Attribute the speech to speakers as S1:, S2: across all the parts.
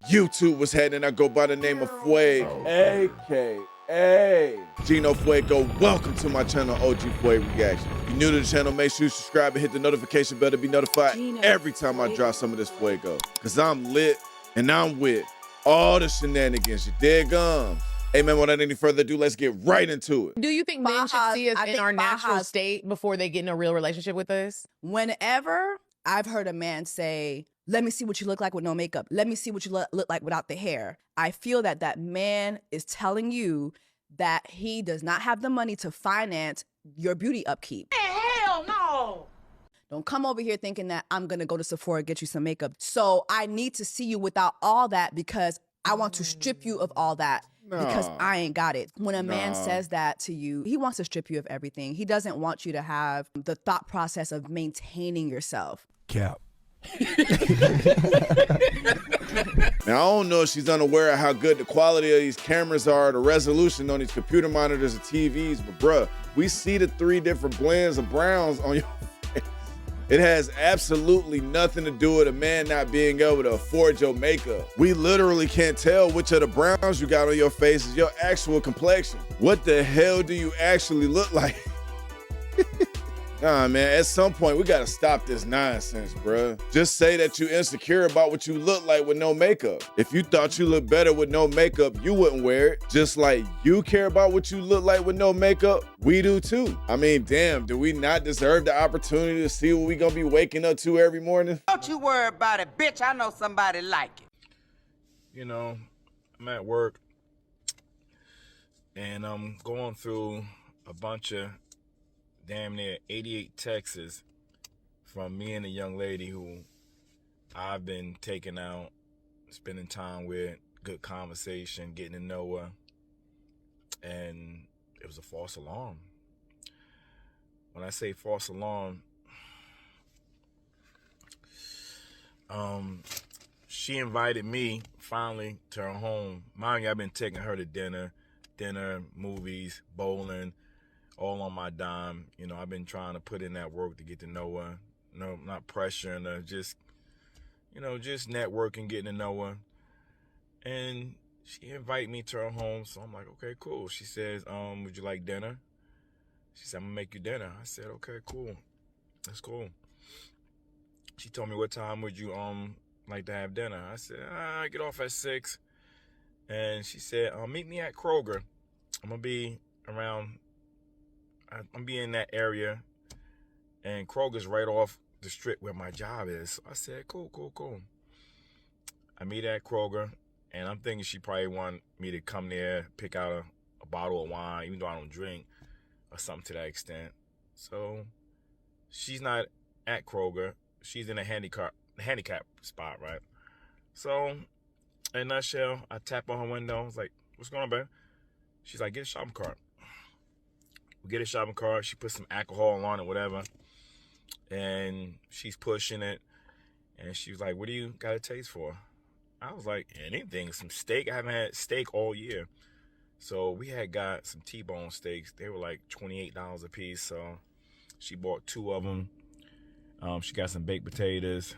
S1: YouTube was heading, I go by the name of Fuego, a.k.a. Gino Fuego. Welcome to my channel, OG Fuego Reaction. If you're new to the channel, make sure you subscribe and hit the notification bell to be notified every time I drop some of this Fuego. Because I'm lit and I'm with all the shenanigans, you dig? Hey man, without any further ado, let's get right into it.
S2: Do you think men should see us in our natural state before they get in a real relationship with us?
S3: Whenever I've heard a man say, let me see what you look like with no makeup. Let me see what you look like without the hair. I feel that that man is telling you that he does not have the money to finance your beauty upkeep.
S4: Hell no!
S3: Don't come over here thinking that I'm gonna go to Sephora and get you some makeup. So I need to see you without all that because I want to strip you of all that. Because I ain't got it. When a man says that to you, he wants to strip you of everything. He doesn't want you to have the thought process of maintaining yourself.
S5: Cap.
S1: Now, I don't know if she's unaware of how good the quality of these cameras are, the resolution on these computer monitors and TVs, but bruh, we see the 3 different blends of browns on your face. It has absolutely nothing to do with a man not being able to afford your makeup. We literally can't tell which of the browns you got on your face is your actual complexion. What the hell do you actually look like? Nah, man, at some point, we gotta stop this nonsense, bruh. Just say that you're insecure about what you look like with no makeup. If you thought you looked better with no makeup, you wouldn't wear it. Just like you care about what you look like with no makeup, we do too. I mean, damn, do we not deserve the opportunity to see what we gonna be waking up to every morning?
S4: Don't you worry about it, bitch. I know somebody like it.
S5: You know, I'm at work and I'm going through a bunch of damn near 88 texts from me and a young lady who I've been taking out, spending time with, good conversation, getting to know her, and it was a false alarm. When I say false alarm, she invited me finally to her home. Mind you, I've been taking her to dinner, movies, bowling, all on my dime. You know, I've been trying to put in that work to get to know her. No, not pressuring her, just, you know, just networking, getting to know her. And she invited me to her home, so I'm like, okay, cool. She says, would you like dinner? She said, I'm gonna make you dinner. I said, okay, cool. That's cool. She told me, what time would you like to have dinner? I said, I get off at 6. And she said, meet me at Kroger. I'm gonna be around, I'm be in that area, and Kroger's right off the strip where my job is. So I said, cool. I meet at Kroger, and I'm thinking she probably want me to come there, pick out a bottle of wine, even though I don't drink, or something to that extent. So she's not at Kroger. She's in a handicap spot, right? So in a nutshell, I tap on her window. I was like, what's going on, babe? She's like, get a shopping cart. We get a shopping cart. She puts some alcohol on it, whatever. And she's pushing it. And she was like, what do you got a taste for? I was like, anything. Some steak. I haven't had steak all year. So we had got some T-bone steaks. They were like $28 a piece. So she bought 2 of them. She got some baked potatoes.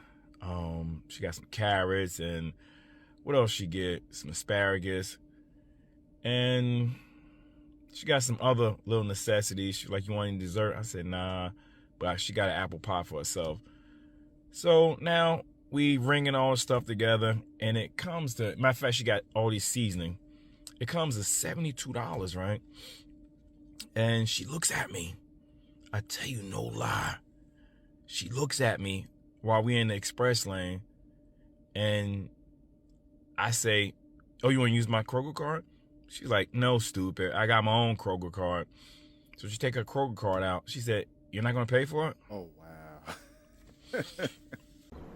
S5: She got some carrots. And what else she get? Some asparagus. And she got some other little necessities. She like, you want any dessert? I said, nah. But she got an apple pie for herself. So now we ringing all the stuff together. And it comes to, matter of fact, she got all these seasoning. It comes to $72, right? And she looks at me. I tell you no lie. She looks at me while we in the express lane. And I say, oh, you want to use my Kroger card? She's like, no, stupid. I got my own Kroger card. So she take her Kroger card out. She said, you're not going to pay for it?
S1: Oh, wow.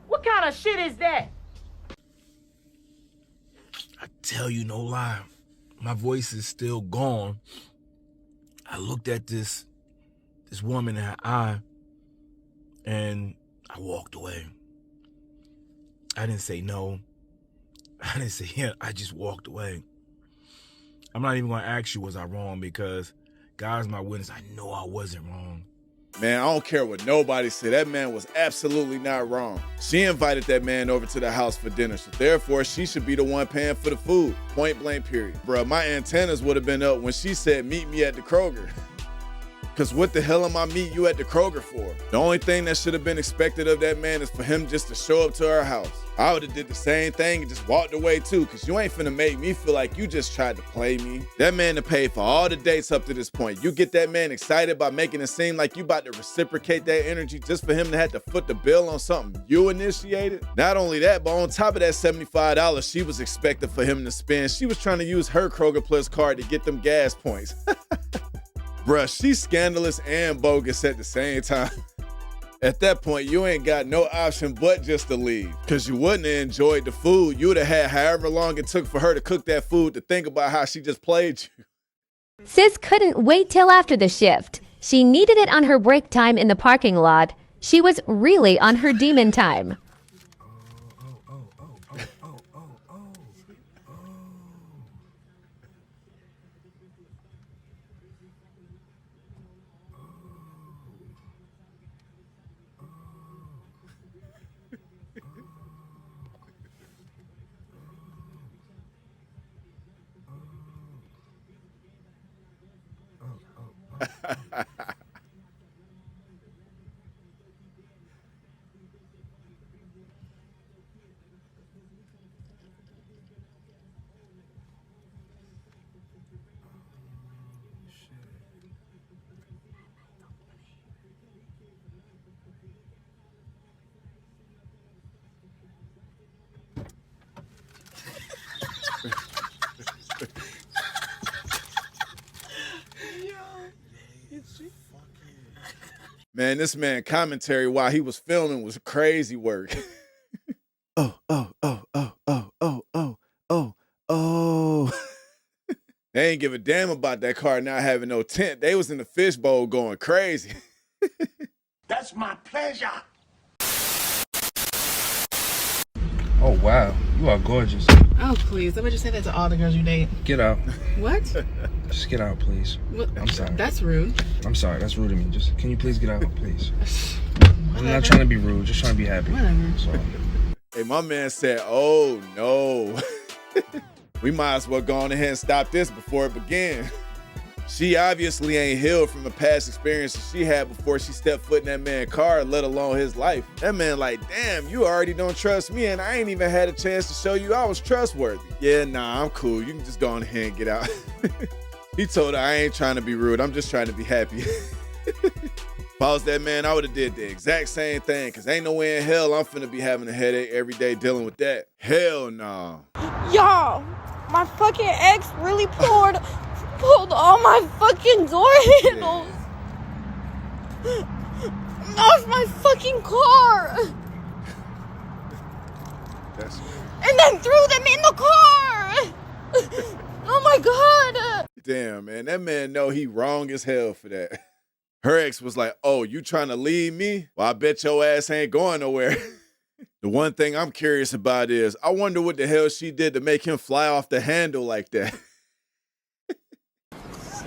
S4: What kind of shit is that?
S5: I tell you no lie. My voice is still gone. I looked at this woman in her eye, and I walked away. I didn't say no. I didn't say yeah. I just walked away. I'm not even going to ask you, was I wrong? Because God's my witness. I know I wasn't wrong.
S1: Man, I don't care what nobody said. That man was absolutely not wrong. She invited that man over to the house for dinner, so therefore she should be the one paying for the food. Point blank, period. Bruh, my antennas would have been up when she said, meet me at the Kroger. Cause what the hell am I meet you at the Kroger for? The only thing that should have been expected of that man is for him just to show up to our house. I would have did the same thing and just walked away too, cause you ain't finna make me feel like you just tried to play me. That man to pay for all the dates up to this point. You get that man excited by making it seem like you about to reciprocate that energy just for him to have to foot the bill on something you initiated? Not only that, but on top of that $75 she was expecting for him to spend, she was trying to use her Kroger Plus card to get them gas points. Bruh, she's scandalous and bogus at the same time. At that point, you ain't got no option but just to leave. Cause you wouldn't have enjoyed the food. You would have had however long it took for her to cook that food to think about how she just played you.
S6: Sis couldn't wait till after the shift. She needed it on her break time in the parking lot. She was really on her demon time.
S1: Man, this man commentary while he was filming was crazy work. Oh. They ain't give a damn about that car not having no tent. They was in the fishbowl going crazy.
S4: That's my pleasure.
S7: Oh, wow. You are gorgeous.
S2: Oh, please. Let me just say that to all the girls you date.
S7: Get out.
S2: What?
S7: Just get out, please.
S2: What?
S7: I'm sorry.
S2: That's rude.
S7: I'm sorry. That's rude of me. Just, can you please get out, please? I'm
S2: Whatever.
S7: not trying to be rude. Just trying to be happy.
S2: Whatever.
S7: So,
S1: Hey, my man said, oh no. We might as well go on ahead and stop this before it began. She obviously ain't healed from the past experiences she had before she stepped foot in that man's car, let alone his life. That man like, damn, you already don't trust me and I ain't even had a chance to show you I was trustworthy. Yeah, nah, I'm cool. You can just go on ahead and get out. He told her, I ain't trying to be rude. I'm just trying to be happy. If I was that man, I would have did the exact same thing, because ain't no way in hell I'm finna be having a headache every day dealing with that. Hell nah.
S8: Y'all, my fucking ex really pulled all my fucking door handles off my fucking car. And then threw them in the car. Oh my God.
S1: Damn, man, that man know he wrong as hell for that. Her ex was like, oh, you trying to leave me? Well, I bet your ass ain't going nowhere. The one thing I'm curious about is, I wonder what the hell she did to make him fly off the handle like that.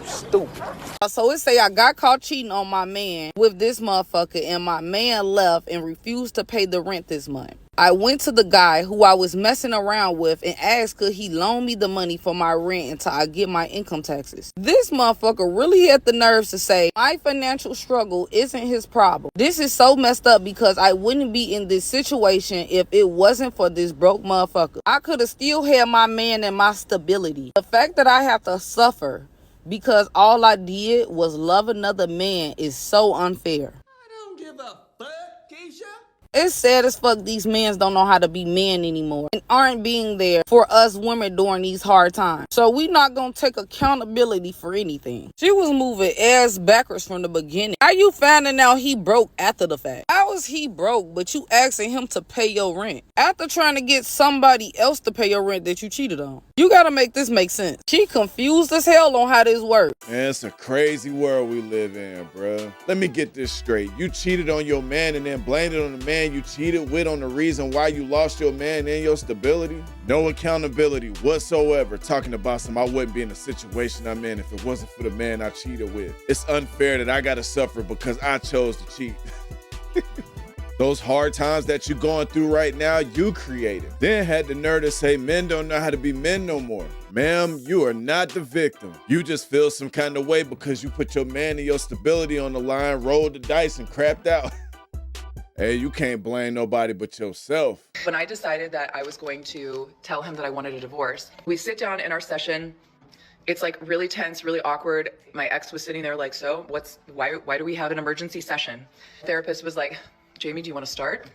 S9: Stupid. So it say I got caught cheating on my man with this motherfucker and my man left and refused to pay the rent this month. I went to the guy who I was messing around with and asked could he loan me the money for my rent until I get my income taxes. This motherfucker really had the nerves to say my financial struggle isn't his problem. This is so messed up because I wouldn't be in this situation if it wasn't for this broke motherfucker. I could have still had my man and my stability. The fact that I have to suffer because all I did was love another man is so unfair.
S4: I don't give a fuck, Keisha.
S9: It's sad as fuck these men don't know how to be men anymore and aren't being there for us women during these hard times. So we not gonna take accountability for anything. She was moving ass backwards from the beginning. How you finding out he broke after the fact? How is he broke, but you asking him to pay your rent after trying to get somebody else to pay your rent that you cheated on? You gotta make this make sense. She confused as hell on how this works.
S1: Man, it's a crazy world we live in, bruh. Let me get this straight. You cheated on your man and then blamed it on the man you cheated with on the reason why you lost your man and your stability? No accountability whatsoever. Talking about I wouldn't be in the situation I'm in if it wasn't for the man I cheated with. It's unfair that I gotta suffer because I chose to cheat. Those hard times that you're going through right now, you created. Then had the nerve to say men don't know how to be men no more. Ma'am, you are not the victim. You just feel some kind of way because you put your man and your stability on the line, rolled the dice, and crapped out. Hey, you can't blame nobody but yourself.
S10: When I decided that I was going to tell him that I wanted a divorce, we sit down in our session. It's like really tense, really awkward. My ex was sitting there like, so why do we have an emergency session? The therapist was like, Jamie, do you want to start?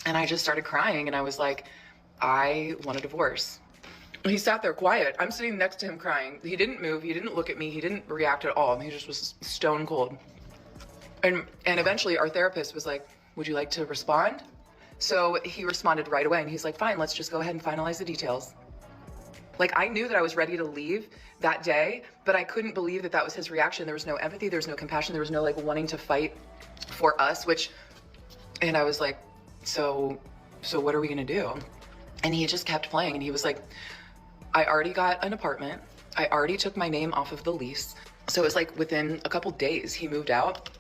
S10: And I just started crying and I was like, I want a divorce. He sat there quiet. I'm sitting next to him crying. He didn't move. He didn't look at me. He didn't react at all. He just was stone cold. And eventually our therapist was like, would you like to respond? So he responded right away and he's like, fine, let's just go ahead and finalize the details. Like, I knew that I was ready to leave that day, but I couldn't believe that that was his reaction. There was no empathy, there was no compassion, there was no like wanting to fight for us, and I was like, so what are we gonna do? And he just kept playing and he was like, I already got an apartment. I already took my name off of the lease. So it was like within a couple days he moved out.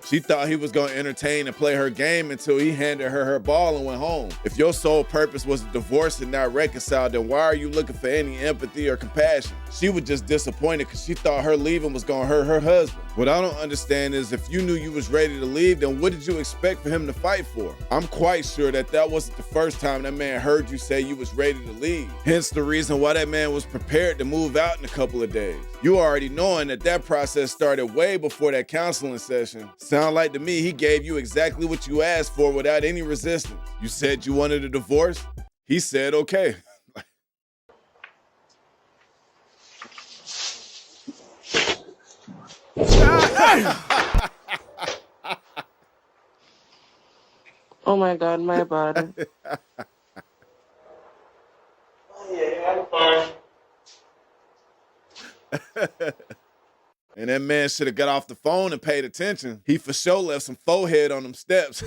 S1: She thought he was gonna entertain and play her game until he handed her ball and went home. If your sole purpose was to divorce and not reconcile, then why are you looking for any empathy or compassion? She was just disappointed because she thought her leaving was gonna hurt her husband. What I don't understand is if you knew you was ready to leave, then what did you expect for him to fight for? I'm quite sure that wasn't the first time that man heard you say you was ready to leave. Hence the reason why that man was prepared to move out in a couple of days. You already knowing that process started way before that counseling session. Sound like to me he gave you exactly what you asked for without any resistance. You said you wanted a divorce? He said okay.
S11: Oh my God, my bad.
S1: And that man should have got off the phone and paid attention. He for sure left some forehead on them steps.